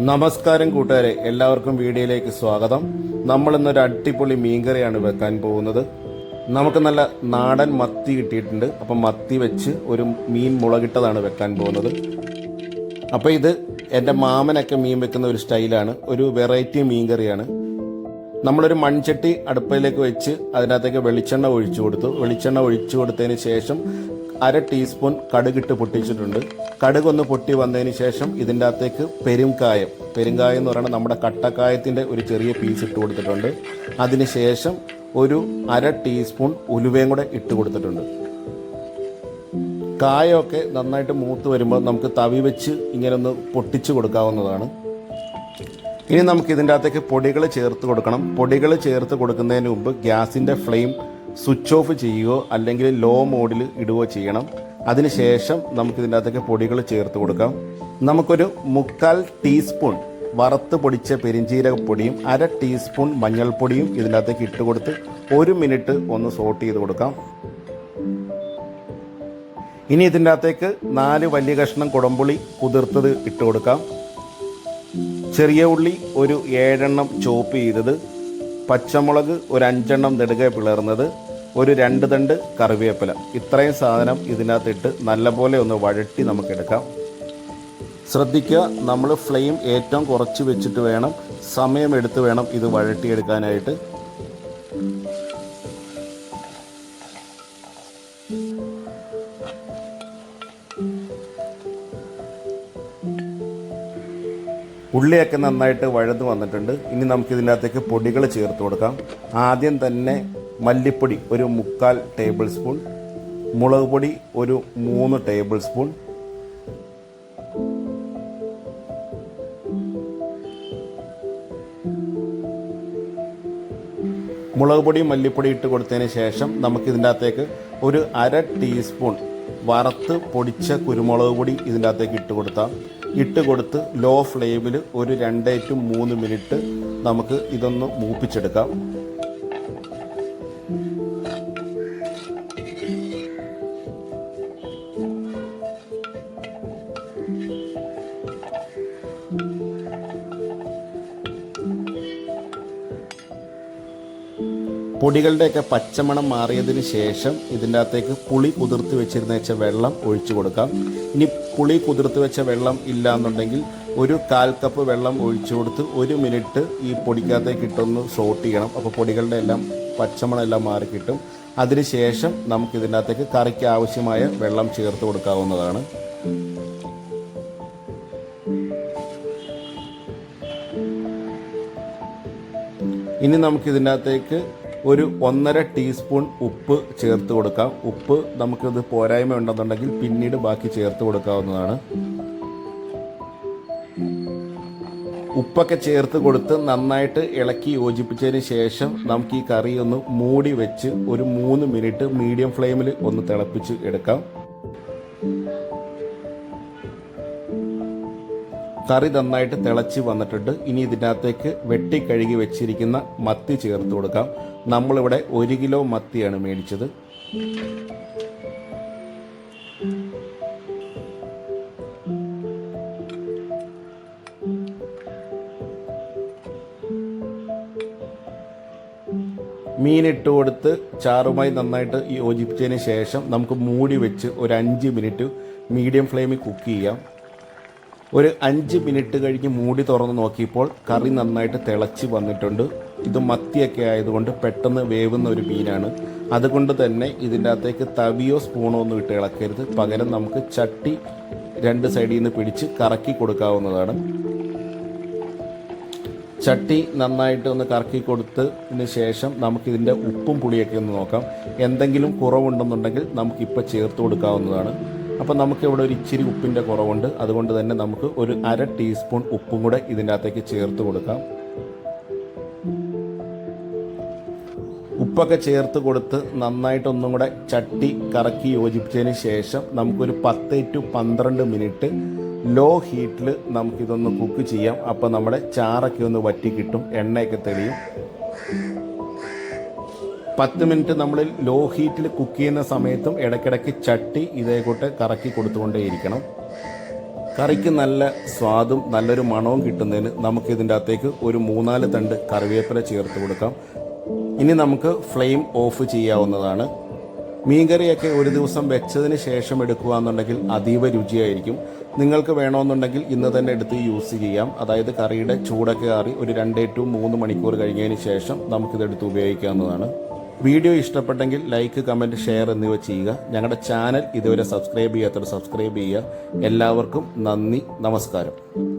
നമസ്കാരം കൂട്ടുകാരെ, എല്ലാവർക്കും വീഡിയോയിലേക്ക് സ്വാഗതം. നമ്മൾ ഇന്നൊരു അടിപൊളി മീൻകറിയാണ് വെക്കാൻ പോകുന്നത്. നമുക്ക് നല്ല നാടൻ മത്തി കിട്ടിയിട്ടുണ്ട്. അപ്പം മത്തി വെച്ച് ഒരു മീൻ മുളകിട്ടതാണ് വെക്കാൻ പോകുന്നത്. അപ്പോൾ ഇത് എൻ്റെ മാമനൊക്കെ മീൻ വെക്കുന്ന ഒരു സ്റ്റൈലാണ്, ഒരു വെറൈറ്റി മീൻകറിയാണ്. നമ്മളൊരു മൺചട്ടി അടുപ്പിലേക്ക് വെച്ച് അതിനകത്തേക്ക് വെളിച്ചെണ്ണ ഒഴിച്ചു കൊടുത്തു. വെളിച്ചെണ്ണ ഒഴിച്ചു കൊടുത്തതിന് ശേഷം 1/2 ടീസ്പൂൺ കടുകിട്ട് പൊട്ടിച്ചിട്ടുണ്ട്. കടുകൊന്ന് പൊട്ടി വന്നതിന് ശേഷം ഇതിൻ്റെ അകത്തേക്ക് പെരുങ്കായം എന്ന് പറയുന്നത് നമ്മുടെ കട്ടക്കായത്തിൻ്റെ ഒരു ചെറിയ പീസ് ഇട്ട് കൊടുത്തിട്ടുണ്ട്. അതിനുശേഷം ഒരു 1/2 ടീസ്പൂൺ ഉലുവയും കൂടെ ഇട്ട് കൊടുത്തിട്ടുണ്ട്. കായമൊക്കെ നന്നായിട്ട് മൂത്ത് വരുമ്പോൾ നമുക്ക് തവി വെച്ച് ഇങ്ങനെ ഒന്ന് പൊട്ടിച്ച് കൊടുക്കാവുന്നതാണ്. ഇനി നമുക്ക് ഇതിൻ്റെ അകത്തേക്ക് പൊടികൾ ചേർത്ത് കൊടുക്കണം. പൊടികൾ ചേർത്ത് കൊടുക്കുന്നതിന് മുമ്പ് ഗ്യാസിൻ്റെ ഫ്ലെയിം സ്വിച്ച് ഓഫ് ചെയ്യുകയോ അല്ലെങ്കിൽ ലോ മോഡിൽ ഇടുകയോ ചെയ്യണം. അതിനുശേഷം നമുക്കിതിൻ്റെ അകത്തേക്ക് പൊടികൾ ചേർത്ത് കൊടുക്കാം. നമുക്കൊരു 1/4 ടീസ്പൂൺ വറുത്ത് പൊടിച്ച പെരിഞ്ചീരകപ്പൊടിയും 1/2 ടീസ്പൂൺ മഞ്ഞൾപ്പൊടിയും ഇതിൻ്റെ അകത്തേക്ക് ഇട്ട് കൊടുത്ത് 1 മിനിറ്റ് ഒന്ന് സോട്ട് ചെയ്ത് കൊടുക്കാം. ഇനി ഇതിൻ്റെ അകത്തേക്ക് 4 വലിയ കഷ്ണം കുടംപുളി കുതിർത്തത് ഇട്ട് കൊടുക്കാം. ചെറിയ ഉള്ളി ഒരു 7 എണ്ണം ചോപ്പ് ചെയ്തത്, പച്ചമുളക് ഒരു 5 എണ്ണം നെടുകെ പിളർന്നത്, ഒരു 2 തണ്ട് കറിവേപ്പില. ഇത്രയും സാധനം ഇതിനകത്തിട്ട് നല്ലപോലെ ഒന്ന് വഴറ്റി നമുക്കെടുക്കാം. ശ്രദ്ധിക്കുക, നമ്മൾ ഫ്ലെയിം ഏറ്റവും കുറച്ച് വെച്ചിട്ട് വേണം, സമയമെടുത്ത് വേണം ഇത് വഴറ്റിയെടുക്കാനായിട്ട്. ഉള്ളിയൊക്കെ നന്നായിട്ട് വഴന്ന് വന്നിട്ടുണ്ട്. ഇനി നമുക്ക് ഇതിൻ്റെ അകത്തേക്ക് പൊടികൾ ചേർത്ത് കൊടുക്കാം. ആദ്യം തന്നെ മല്ലിപ്പൊടി ഒരു 3/4 ടേബിൾ സ്പൂൺ, മുളക് പൊടി ഒരു 3 ടേബിൾ സ്പൂൺ, മുളക് പൊടി മല്ലിപ്പൊടി ഇട്ട് കൊടുത്തതിന് ശേഷം നമുക്കിതിൻ്റെ അകത്തേക്ക് ഒരു 1/2 ടീസ്പൂൺ വറുത്ത് പൊടിച്ച കുരുമുളക് പൊടി ഇതിൻ്റെ അകത്തേക്ക് ഇട്ട് കൊടുത്ത് ലോ ഫ്ലെയിമിൽ ഒരു 2 to 3 മിനിറ്റ് നമുക്ക് ഇതൊന്ന് മൂപ്പിച്ചെടുക്കാം. പൊടികളുടെയൊക്കെ പച്ചമണം മാറിയതിന് ശേഷം ഇതിൻ്റെ അകത്തേക്ക് പുളി കുതിർത്ത് വെച്ചിരുന്ന വെള്ളം ഒഴിച്ചു കൊടുക്കാം. ഇനി പുളി കുതിർത്ത് വെച്ച വെള്ളം ഇല്ല എന്നുണ്ടെങ്കിൽ ഒരു 1/4 കപ്പ് വെള്ളം ഒഴിച്ചു കൊടുത്ത് 1 മിനിറ്റ് ഈ പൊടിക്കകത്തേക്ക് ഇട്ടൊന്ന് സോട്ട് ചെയ്യണം. അപ്പോൾ പൊടികളുടെ എല്ലാം പച്ചമണം എല്ലാം മാറി കിട്ടും. അതിനുശേഷം നമുക്കിതിൻ്റെ അകത്തേക്ക് കറിക്ക് ആവശ്യമായ വെള്ളം ചേർത്ത് കൊടുക്കാവുന്നതാണ്. ഇനി നമുക്കിതിൻ്റെ അകത്തേക്ക് ഒരു 1/2 ടീസ്പൂൺ ഉപ്പ് ചേർത്ത് കൊടുക്കാം. ഉപ്പ് നമുക്കിത് പോരായ്മ ഉണ്ടെന്നുണ്ടെങ്കിൽ പിന്നീട് ബാക്കി ചേർത്ത് കൊടുക്കാവുന്നതാണ്. ഉപ്പൊക്കെ ചേർത്ത് കൊടുത്ത് നന്നായിട്ട് ഇളക്കി യോജിപ്പിച്ചതിന് ശേഷം നമുക്ക് ഈ കറി ഒന്ന് മൂടി വെച്ച് ഒരു 3 മിനിറ്റ് മീഡിയം ഫ്ലെയിമിൽ ഒന്ന് തിളപ്പിച്ച് എടുക്കാം. കറി നന്നായിട്ട് തിളച്ച് വന്നിട്ടുണ്ട്. ഇനി ഇതിനകത്തേക്ക് വെട്ടിക്കഴുകി വെച്ചിരിക്കുന്ന മത്തി ചേർത്ത് കൊടുക്കാം. നമ്മളിവിടെ 1 കിലോ മത്തിയാണ് മേടിച്ചത്. മീനിട്ട് കൊടുത്ത് ചാറുമായി നന്നായിട്ട് യോജിപ്പിച്ചതിന് ശേഷം നമുക്ക് മൂടി വെച്ച് ഒരു 5 മിനിറ്റ് മീഡിയം ഫ്ലെയിമിൽ കുക്ക് ചെയ്യാം. ഒരു 5 മിനിറ്റ് കഴിഞ്ഞ് മൂടി തുറന്ന് നോക്കിയപ്പോൾ കറി നന്നായിട്ട് തിളച്ച് വന്നിട്ടുണ്ട്. ഇത് മത്തിയൊക്കെ ആയതുകൊണ്ട് പെട്ടെന്ന് വേവുന്ന ഒരു മീനാണ്. അതുകൊണ്ട് തന്നെ ഇതിൻ്റെ അകത്തേക്ക് തവിയോ സ്പൂണോ ഒന്നും ഇട്ട് ഇളക്കരുത്. പകരം നമുക്ക് ചട്ടി 2 സൈഡിൽ നിന്ന് പിടിച്ച് കറക്കി കൊടുക്കാവുന്നതാണ്. ചട്ടി നന്നായിട്ട് ഒന്ന് കറക്കി കൊടുത്തതിന് ശേഷം നമുക്കിതിൻ്റെ ഉപ്പും പുളിയൊക്കെ ഒന്ന് നോക്കാം. എന്തെങ്കിലും കുറവുണ്ടെന്നുണ്ടെങ്കിൽ നമുക്കിപ്പോൾ ചേർത്ത് കൊടുക്കാവുന്നതാണ്. അപ്പോൾ നമുക്കിവിടെ ഒരു ഇച്ചിരി ഉപ്പിൻ്റെ കുറവുണ്ട്. അതുകൊണ്ട് തന്നെ നമുക്ക് ഒരു 1/2 ടീസ്പൂൺ ഉപ്പും കൂടെ ഇതിൻ്റെ അകത്തേക്ക് ചേർത്ത് കൊടുക്കാം. ഉപ്പൊക്കെ ചേർത്ത് കൊടുത്ത് നന്നായിട്ടൊന്നും കൂടെ ചട്ടി കറക്കി യോജിപ്പിച്ചതിന് ശേഷം നമുക്കൊരു 10 to 12 മിനിറ്റ് ലോ ഹീറ്റിൽ നമുക്കിതൊന്ന് കുക്ക് ചെയ്യാം. അപ്പോൾ നമ്മുടെ ചാറൊക്കെ ഒന്ന് വറ്റി കിട്ടും, എണ്ണയൊക്കെ തെളിയും. 10 മിനിറ്റ് നമ്മൾ ലോ ഹീറ്റിൽ കുക്ക് ചെയ്യുന്ന സമയത്തും ഇടയ്ക്കിടയ്ക്ക് ചട്ടി ഇതേക്കൂട്ട് കറക്കി കൊടുത്തുകൊണ്ടേയിരിക്കണം. കറിക്ക് നല്ല സ്വാദും നല്ലൊരു മണവും കിട്ടുന്നതിന് നമുക്ക് ഇതിൻ്റെ അകത്തേക്ക് ഒരു 3-4 തണ്ട് കറിവേപ്പില ചേർത്ത് കൊടുക്കാം. ഇനി നമുക്ക് ഫ്ലെയിം ഓഫ് ചെയ്യാവുന്നതാണ്. മീൻകറിയൊക്കെ ഒരു ദിവസം വെച്ചതിന് ശേഷം എടുക്കുകയെന്നുണ്ടെങ്കിൽ അതീവ രുചിയായിരിക്കും. നിങ്ങൾക്ക് വേണമെന്നുണ്ടെങ്കിൽ ഇന്ന് തന്നെ എടുത്ത് യൂസ് ചെയ്യാം. അതായത് കറിയുടെ ചൂടൊക്കെ ആറി ഒരു 2 to 3 മണിക്കൂർ കഴിഞ്ഞതിന് ശേഷം നമുക്കിതെടുത്ത് ഉപയോഗിക്കാവുന്നതാണ്. വീഡിയോ ഇഷ്ടപ്പെട്ടെങ്കിൽ ലൈക്ക്, കമൻറ്റ്, ഷെയർ എന്നിവ ചെയ്യുക. ഞങ്ങളുടെ ചാനൽ ഇതുവരെ സബ്സ്ക്രൈബ് ചെയ്യാത്തവർ സബ്സ്ക്രൈബ് ചെയ്യുക. എല്ലാവർക്കും നന്ദി, നമസ്കാരം.